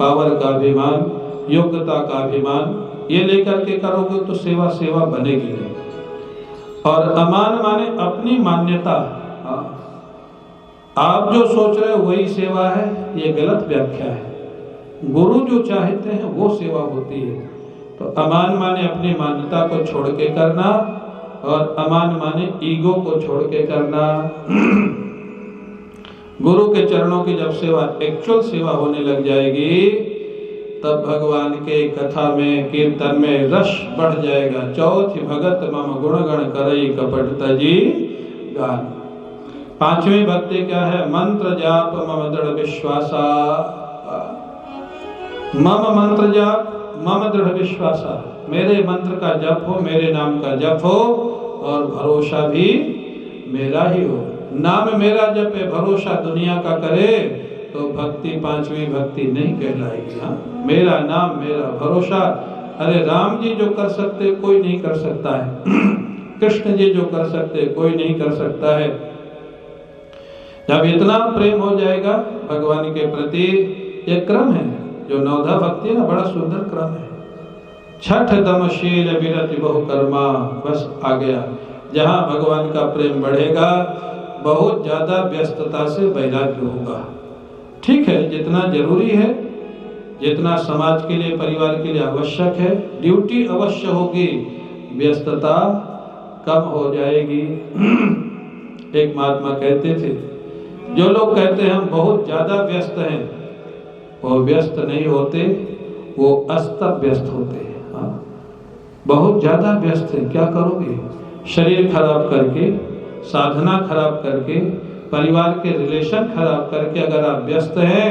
पावर का अभिमान, योग्यता का अभिमान, ये लेकर के करोगे तो सेवा सेवा बनेगी नहीं। और अमान माने अपनी मान्यता, आप जो सोच रहे हो वही सेवा है, ये गलत व्याख्या है। गुरु जो चाहते हैं वो सेवा होती है। तो अमान माने अपनी मान्यता को छोड़ के करना और अमान माने ईगो को छोड़ के करना। गुरु के चरणों की जब सेवा, एक्चुअल सेवा होने लग जाएगी, तब भगवान के कथा में, कीर्तन में रस बढ़ जाएगा। चौथी भगत मम गुण गण करई कपट तजी गान। पांचवी भक्ति क्या है? मंत्र जाप मम दृढ़ विश्वासा। मम मंत्र जाप, मम दृढ़ विश्वासा, मेरे मंत्र का जप हो, मेरे नाम का जप हो और भरोसा भी मेरा ही हो। नाम मेरा जपे, भरोसा दुनिया का करे, तो भक्ति पांचवी भक्ति नहीं कहलाएगी। हाँ, मेरा नाम, मेरा भरोसा। अरे राम जी जो कर सकते कोई नहीं कर सकता है। कृष्ण जी जो कर सकते कोई नहीं कर सकता है। जब इतना प्रेम हो जाएगा भगवान के प्रति, ये क्रम है जो नवधा भक्ति है ना, बड़ा सुंदर क्रम है। छठ दमशील विरति बहु कर्मा, बस आ गया। जहाँ भगवान का प्रेम बढ़ेगा, बहुत ज्यादा व्यस्तता से वैराग्य होगा। ठीक है, जितना जरूरी है, जितना समाज के लिए, परिवार के लिए आवश्यक है, ड्यूटी अवश्य होगी, व्यस्तता कम हो जाएगी। एक महात्मा कहते थे, जो लोग कहते हैं हम बहुत ज्यादा व्यस्त हैं, वो व्यस्त नहीं होते, वो अस्त व्यस्त होते हैं। हाँ, बहुत ज्यादा व्यस्त है, क्या करोगे? शरीर खराब करके, साधना खराब करके, परिवार के रिलेशन खराब करके अगर आप व्यस्त हैं,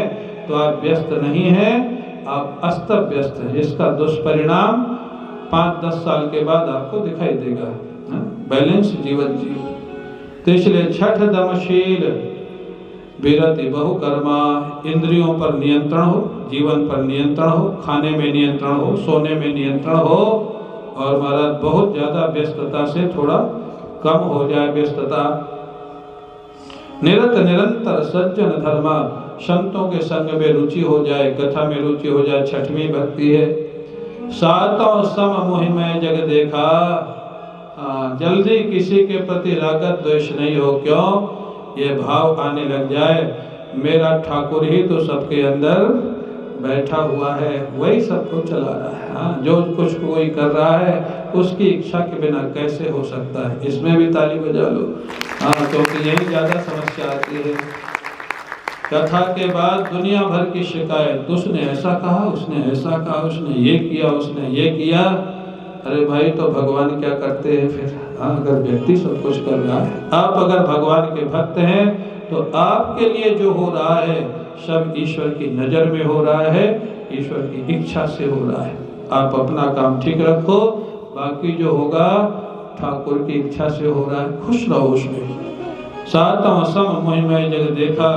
तो आप व्यस्त नहीं हैं, आप अस्त व्यस्त हैं। इसका दुष्परिणाम 5-10 साल के बाद आपको दिखाई देगा। बैलेंस जीवन जियो। तो इसलिए छठ दमशील विरति बहु कर्मा, इंद्रियों पर नियंत्रण हो, जीवन पर नियंत्रण हो, खाने में नियंत्रण हो, सोने में नियंत्रण हो, और महाराज बहुत ज्यादा व्यस्तता से थोड़ा कम हो जाए व्यस्तता। निरंतर सज्जन धर्मा, संतों के संग में रुचि हो जाए, कथा में रुचि हो जाए, छठवीं भक्ति है। सातों सम मोहि मैं जग देखा, जल्दी किसी के प्रति रागत द्वेष नहीं हो। क्यों? ये भाव आने लग जाए, मेरा ठाकुर ही तो सबके अंदर बैठा हुआ है, वही सबको चला रहा है। हाँ, जो कुछ कोई कर रहा है उसकी इच्छा के बिना कैसे हो सकता है? इसमें भी ताली बजा लो। हाँ, क्योंकि यही ज्यादा समस्या आती है। कथा के बाद दुनिया भर की शिकायत, उसने ऐसा कहा, उसने ऐसा कहा, उसने ये किया, उसने ये किया। अरे भाई, तो भगवान क्या करते हैं फिर? हाँ, अगर व्यक्ति सब कुछ कर रहा है, आप अगर भगवान के भक्त हैं, तो आपके लिए जो हो रहा है सब ईश्वर की नजर में हो रहा है, ईश्वर की इच्छा से हो रहा है। आप अपना काम ठीक रखो, बाकी जो होगा ठाकुर की इच्छा से हो रहा है, खुश रहो उसमें। सातम सम मोहि मैं जग देखा,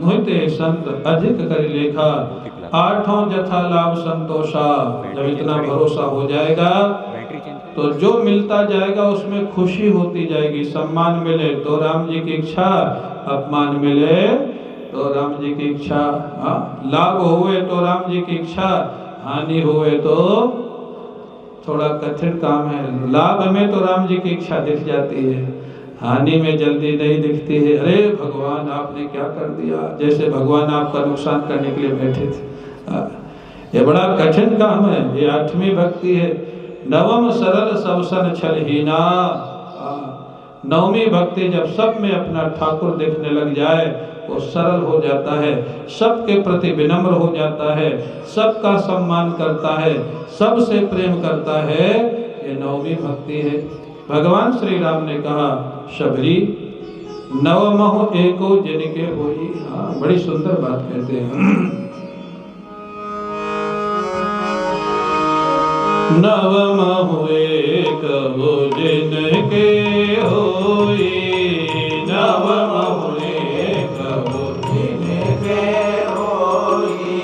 मोहिते संत अधिक कर लेखा, आठों जथा लाभ संतोषा। जब इतना भरोसा हो जाएगा, तो जो मिलता जाएगा उसमें खुशी होती जाएगी। सम्मान मिले तो राम जी की इच्छा, अपमान मिले तो राम जी की इच्छा। लाभ हुए तो राम जी की इच्छा, हानि हुए तो थोड़ा कठिन काम है। लाभ में तो राम जी की इच्छा दिख जाती है, हानि में जल्दी नहीं दिखती है। अरे भगवान आपने क्या कर दिया, जैसे भगवान आपका नुकसान करने के लिए बैठे थे। ये बड़ा कठिन काम है। ये 8वीं भक्ति है। नवम सरल सबसन छलहीना। 9वीं भक्ति जब सब में अपना ठाकुर देखने लग जाए, वो सरल हो जाता है, सबके प्रति विनम्र हो जाता है, सबका सम्मान करता है, सबसे प्रेम करता है। ये 9वीं भक्ति है। भगवान श्री राम ने कहा, शबरी नवमहु एको जिनके होई। बड़ी सुंदर बात कहते हैं। नवमहु एको जिनके होई, नवमहु एको जिनके होई,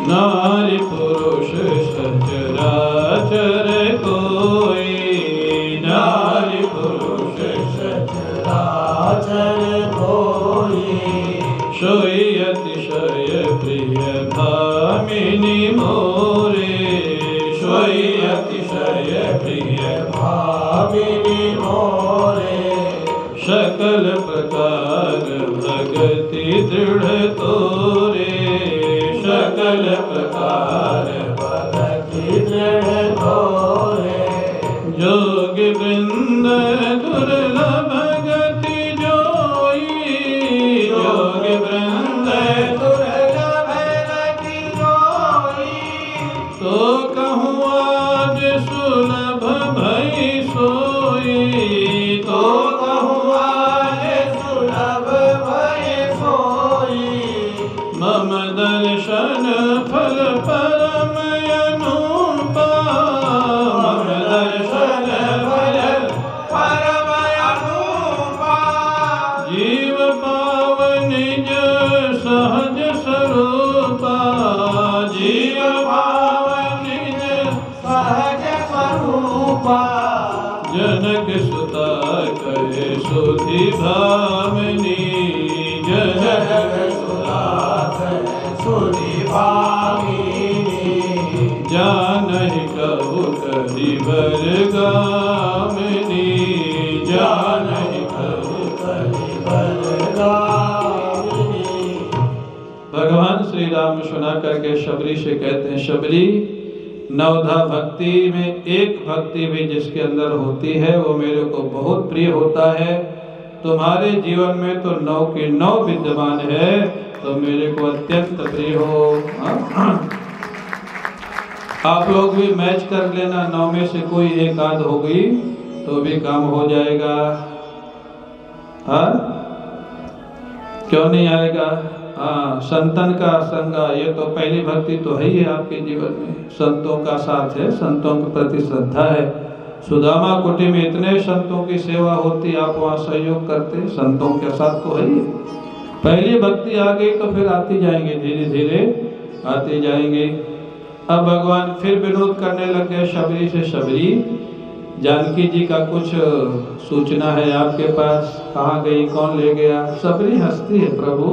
नारी पुरुष सचराचर कोई, नारी पुरुष सचराचर कोई, सोई अतिशय प्रिय भामिनी मोरे, सोई अतिशय प्रिय भामिनी मोरे, सकल प्रकार भगति दृढ़ तोरे, सकल प्रकार भगति दृढ़ तोरे, जोग वृंद सुधि भामिनी जनक सुधि भामिनी जानहि कहु कलिवर गामिनी जानहि कहु कलिवर गामिनी। भगवान श्री राम सुना करके शबरी से कहते हैं, शबरी नवधा भक्ति में एक भक्ति भी जिसके अंदर होती है वो मेरे को बहुत प्रिय होता है। तुम्हारे जीवन में तो 9 के 9 विद्यमान है तो मेरे को अत्यंत प्रिय हो। आप लोग भी मैच कर लेना, 9 में से कोई एक आध हो गई तो भी काम हो जाएगा। हाँ, क्यों नहीं आएगा? हाँ, संतन का संगा, ये तो पहली भक्ति तो है ही है आपके जीवन में। संतों का साथ है, संतों के प्रति श्रद्धा है। सुदामा कुटी में इतने संतों की सेवा होती, आप वहाँ सहयोग करते, संतों के साथ तो है ही। पहली भक्ति आ गई तो फिर आती जाएंगे, धीरे धीरे आती जाएंगे। अब भगवान फिर विनोद करने लग गए शबरी से, शबरी जानकी जी का कुछ सूचना है आपके पास? कहाँ गई, कौन ले गया? शबरी हंसती है, प्रभु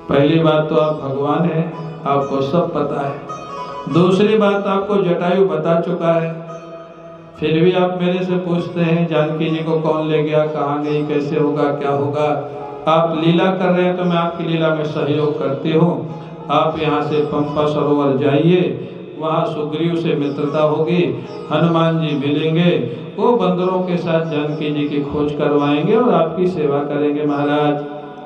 पहली बात तो आप भगवान हैं, आपको सब पता है। दूसरी बात आपको जटायु बता चुका है, फिर भी आप मेरे से पूछते हैं जानकी जी को कौन ले गया, कहाँ गई, कैसे होगा, क्या होगा? आप लीला कर रहे हैं तो मैं आपकी लीला में सहयोग करती हूँ। आप यहाँ से पंपा सरोवर जाइए, वहाँ सुग्रीव से मित्रता होगी, हनुमान जी मिलेंगे, वो बंदरों के साथ जानकी जी की खोज करवाएंगे और आपकी सेवा करेंगे महाराज।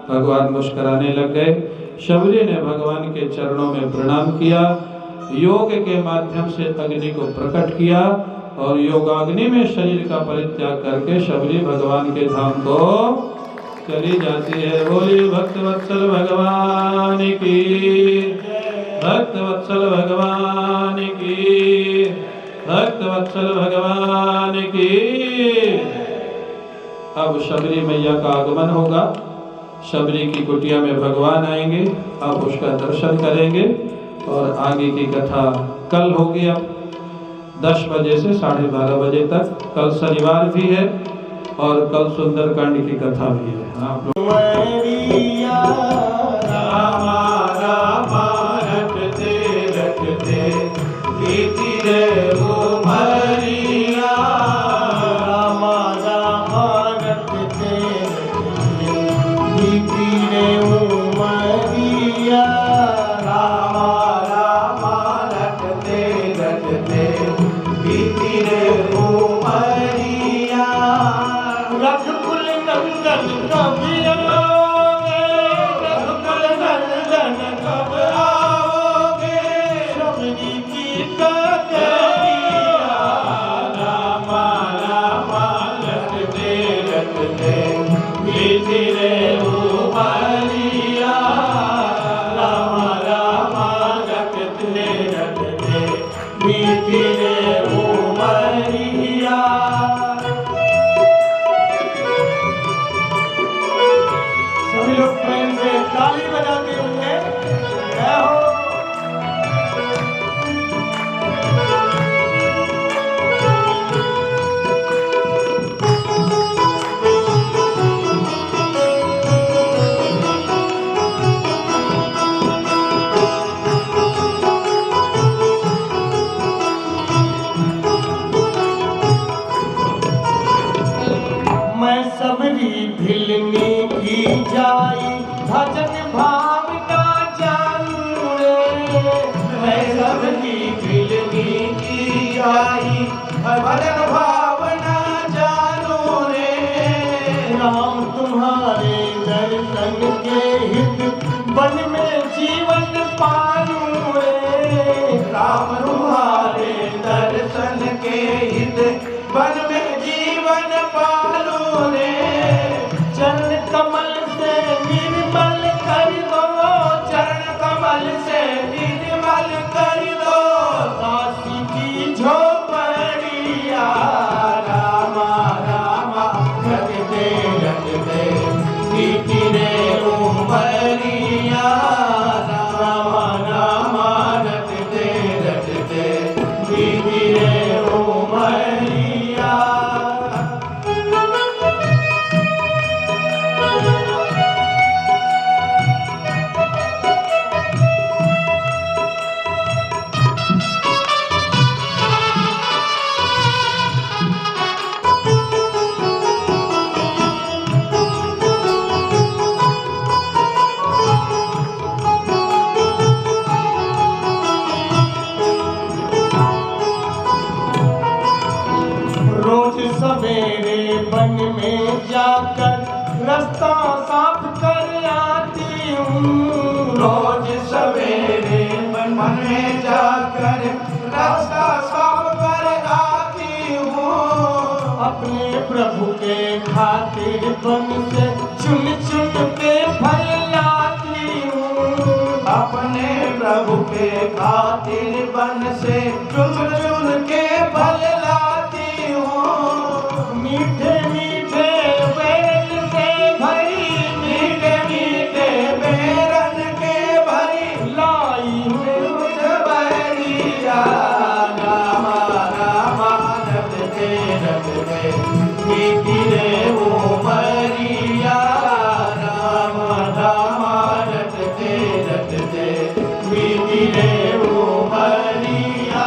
भगवान मुस्कुराने लग गए। शबरी ने भगवान के चरणों में प्रणाम किया, योग के माध्यम से अग्नि को प्रकट किया और योगाग्नि में शरीर का परित्याग करके शबरी भगवान के धाम को चली जाती है। बोली भक्तवत्सल भगवान की, भक्तवत्सल भगवान की, भक्तवत्सल भगवान की। अब शबरी मैया का आगमन होगा, शबरी की कुटिया में भगवान आएंगे, आप उसका दर्शन करेंगे और आगे की कथा कल होगी। अब 10 बजे से 12:30 बजे तक, कल शनिवार भी है और कल सुंदरकांड की कथा भी है। आप लोग भजन भावना जानो रे, राम तुम्हारे दर्शन के हित वन में जीवन पालू रे, राम तुम्हारे दर्शन के हित वन में जीवन पालू रे। चरण कमल से निर्मल कर दो, चरण कमल से निर्मल कर दो, काशी की झोपड़िया रामा रामा रखते रखते बीती रे उमरिया। साफ कर आती हूँ। रोज सवेरे मन में जाकर रास्ता साफ कर आती हूँ। अपने प्रभु के खातिर बन से चुन चुन के फल लाती हूँ। अपने प्रभु के खातिर बन से चुन चुन के फल लाती हूँ। मीठे मीठे बेर से भरी, मीठे मीठे बेरन के भरी लाई हूँ मुझ बरिया। रामा रामा रटते रटते मीठी रे वो मरिया। रामा रामा रटते रटते मीठी रे वो मरिया।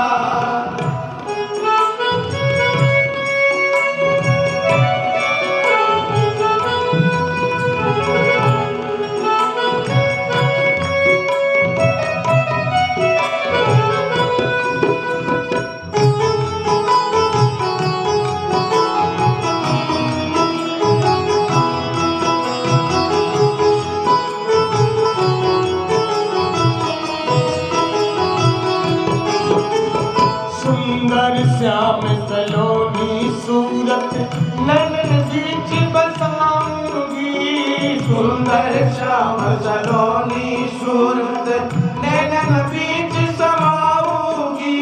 सुंदर श्याम सलोनी सूरत नैनन बीच बसाऊंगी। सुंदर श्याम सलोनी सूरत नैनन बीच समाऊंगी।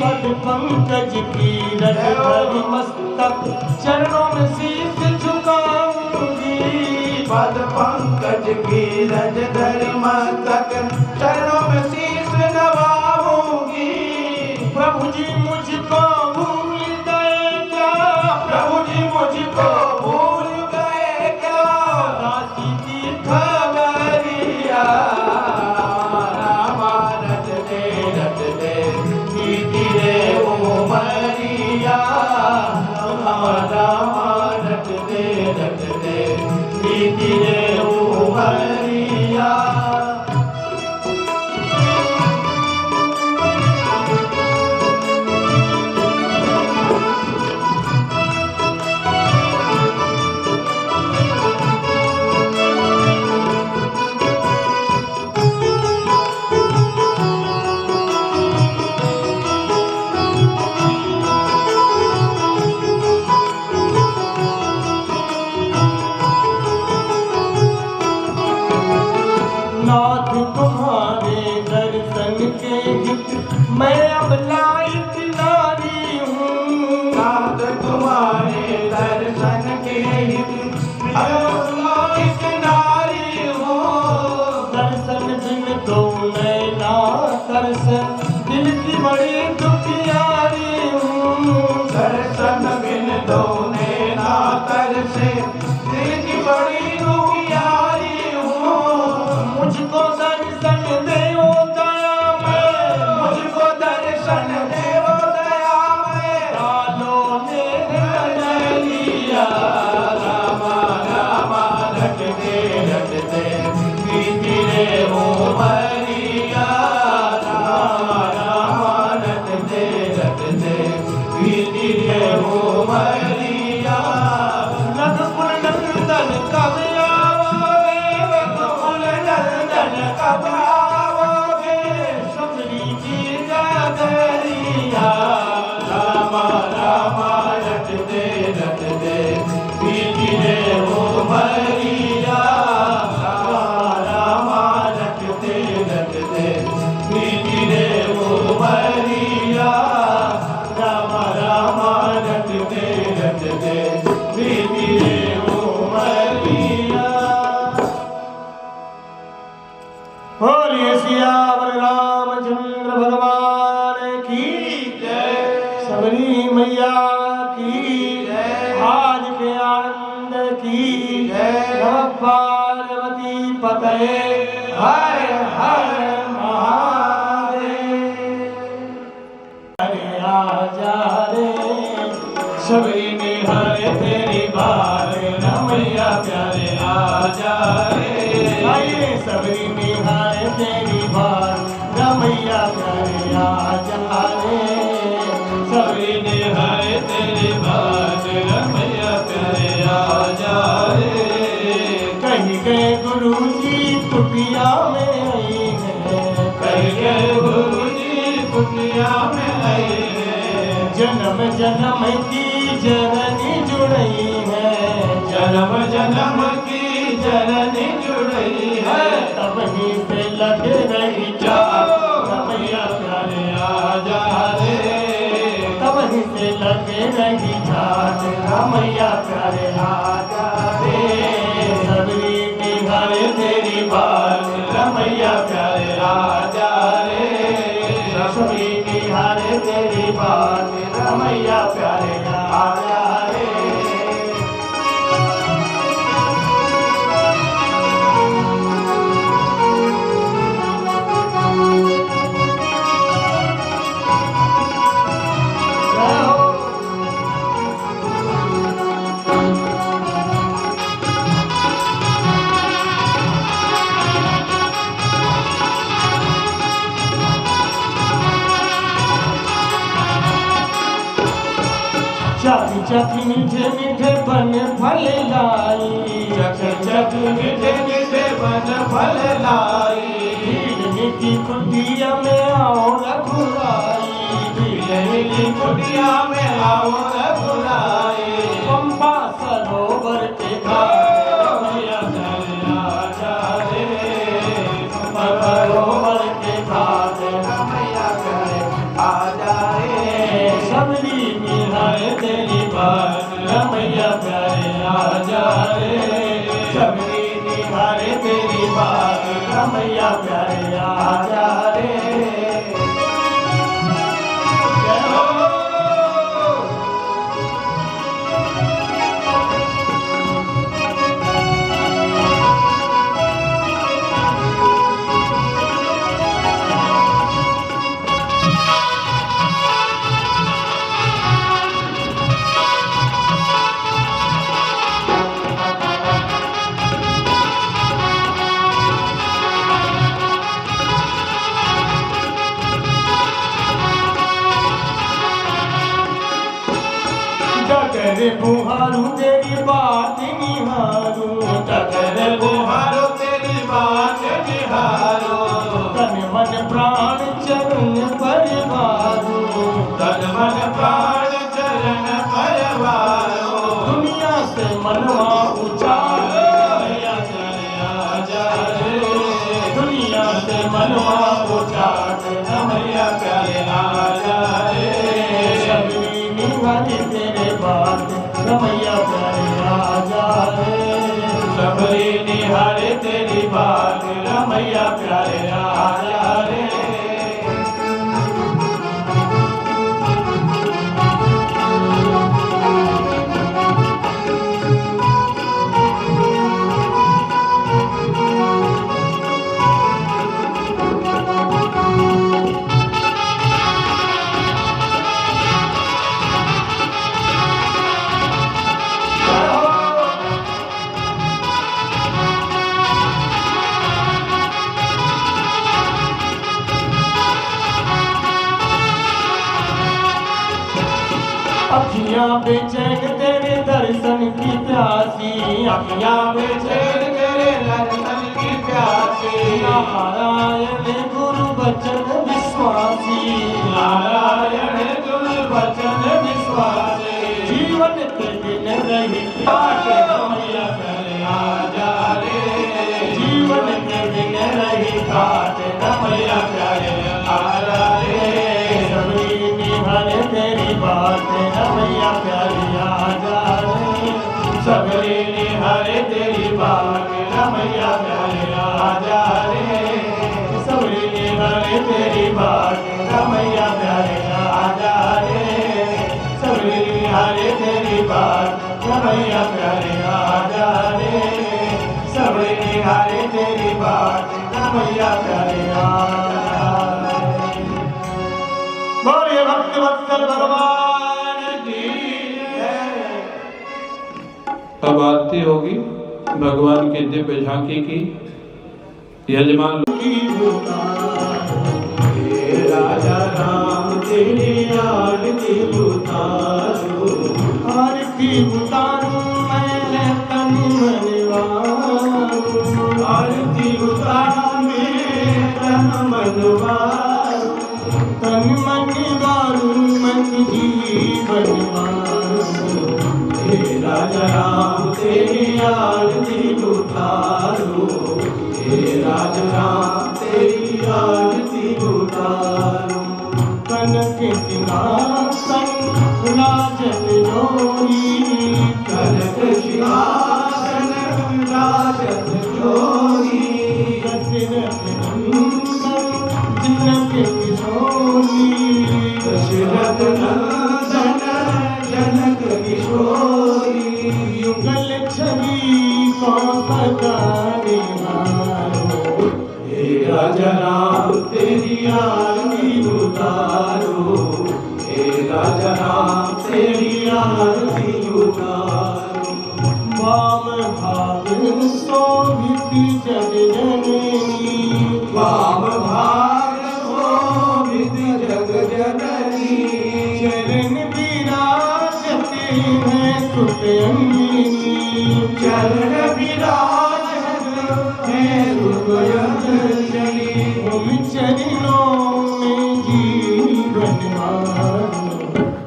पद पंकज की रज धरि मस्तक चरणों में शीश झुकाऊंगी। पद पंकज की रज धरि मस्तक चरणों में शीश नवाऊंगी। प्रभु जी मुझको भूल गए क्या? प्रभु जी मुझको भूल गए क्या? दासी की खबरिया। रामा रटते रटते मीठी रे वो मरिया। रामा रामा रटते रटते मीठी रे वो मरिया। नाथ तुम्हारे दर्शन के हित मैं अब लायक नारी हूँ। नाथ तुम्हारे दर्शन के हित इस नारी हो। दर्शन बिन दो नैना तरस दिल की बड़ी दुखियारी हूँ। दर्शन बिन दो नैना तरसे दिल की बड़ी दुखियारी हूँ। मुझको दर्शन देओ दया में, मुझको दर्शन देवो दया में। डालो मेरे नजरिया। रामा रामा रटते रटते मीठी रे वो मरिया। रामा रामा रटते रटते मीठी रे वो मरिया। रघुकुल नंदन कब आओगे? रघुकुल नंदन कब आओगे? सबरी की जागरिया। रामा रामा रटते रटते मीठी रे वो मरिया। रामा रामा रटते रटते मीठी रे वो मरिया। रामा रामा रटते रटते मीठी रे वो मरिया। बोलिए सियावर रामचंद्र भगवान की जय। सबरी मैया की जय। आज के आनंद की जय। नमः पार्वती पतये हर हर महादेव। अरे आजा रे सबरी निहारे तेरी बार रमैया प्यारे आजा रे। आइए सबरी निहारे तेरी बार रमैया प्यारे आजा रे। सबरी निहारे तेरी बार रमैया प्यारे आजा रे। कहीं गए गुरु जी कुटिया में आई है, कर गए गुरु जी कुटिया में आई है। जन्म जन्म की जननी जुड़ई है, जन्म जन्म की जननी जुड़ई है। तब ही पे लगे रही चार रमैया प्यारे आ जा रे, तब ही पे लगे रही चार रमैया प्यारे आ जा रे। सबरी निहारे तेरी बात रमैया प्यारे आ जा रे, सबरी निहारे तेरी बात रमैया प्यारे आ जा रे। चख चख मीठे मीठे बन फल लाई, चख चख मीठे मीठे बन फल लाई। भीड़ की कुटिया में आओ रघुराई, भीड़ की कुटिया में आओ रघुराई। पंपा सरोवर के घाट रमैया प्यारे आ जा रे, सरोवर के घाट रमैया प्यारे आ जा रे। सबरी निहारे तेरी बात रमैया प्यारे आ जा रे, सबरी निहारे तेरी बात रमैया प्यारे आ जा रे। जय हो। डगर बुहारू तेरी बात निहारू, डगर बुहारो तेरी बात निहारो। तन मन प्राण चरण परिवारू, तन मन प्राण चरण परवारो। दुनिया से मनवा ऊंचा रमैया प्यारे आ जा रे, दुनिया से मनवा ऊंचा रमैया प्यारे आ जा रे। सबरी निहारी तेरे बात रमैया प्यारे आ जा रे, सबरी निहारे तेरी बात रमैया प्यारे आ जा रे। अखियां बेचैन तेरे दर्शन की प्यासी, अखियां बेचैन तेरे दर्शन की प्यासी। नारायण गुरु वचन विश्वासी, नारायण गुरु वचन विश्वासी। जीवन के दिन रही काट रमैया प्यारे आ जा रे, जीवन के दिन रही काट रमैया प्यारे आ जा रे। सबरी निहारे तेरी बात रमैया प्यारे आ जा रे, सबरी निहारे तेरी बात रमैया प्यारे आ जा रे। सबरी निहारे तेरी बात रमैया प्यारे आ जा रे, सबरी निहारे तेरी बात रमैया प्यारे आ जा रे, सबरी निहारे तेरी बात रमैया प्यारे आ जा रे। बोलिए भक्त वत्सल भगवान की जय। अब आरती होगी भगवान की दिव्य झांकी की। यजमान राजा राम तेरी आरती उतारू, आरती उतारू मैं तन मनवारू, उतारो, हे राजा राम तेरी आरती उतारो। कनक सिंहासन राजन जोरी, कनक सिंहासन राजन जोरी, दशरथ नंदन जनक किशोरी, दशरथ नंदन जनक किशोरी, युगल छवि को सदा निहारो, हे राजा राम तेरी आरती उतारो, हे राजा राम तेरी आरती उतारो। वाम भाग शोभित जग जननी, वाम भाग शोभित जग जननी, चरण विराजते हैं सुत अंजनी, चरण विराजत है रूपयंजलि। उन चरणों में जीवन मारो,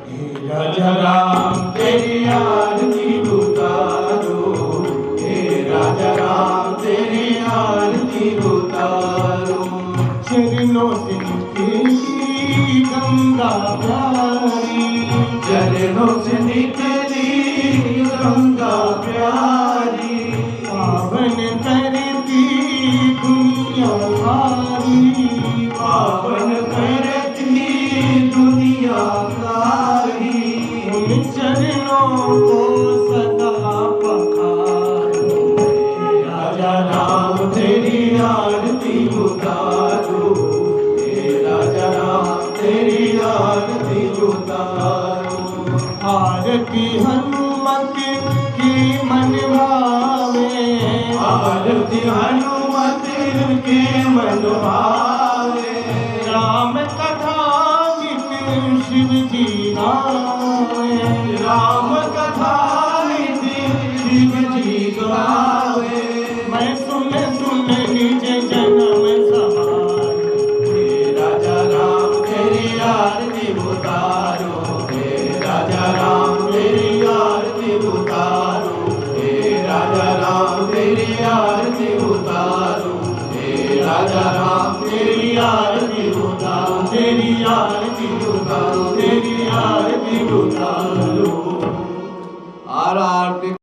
हे राजा राम तेरी आरती उतारो, हे राजा राम तेरी आरती उतारो। चरणों से निकली गंगा प्यारी, चरणों से निकली गंगा प्यारी, पावन करती दुनिया सारी, पावन करती दुनिया सारी। उन चरणों को सदा पखारो, राजा राम तेरी आरती उतारो, हे राजा राम तेरी आरती उतारो। आरती हनुमत की मन भावे, आरती हनुमत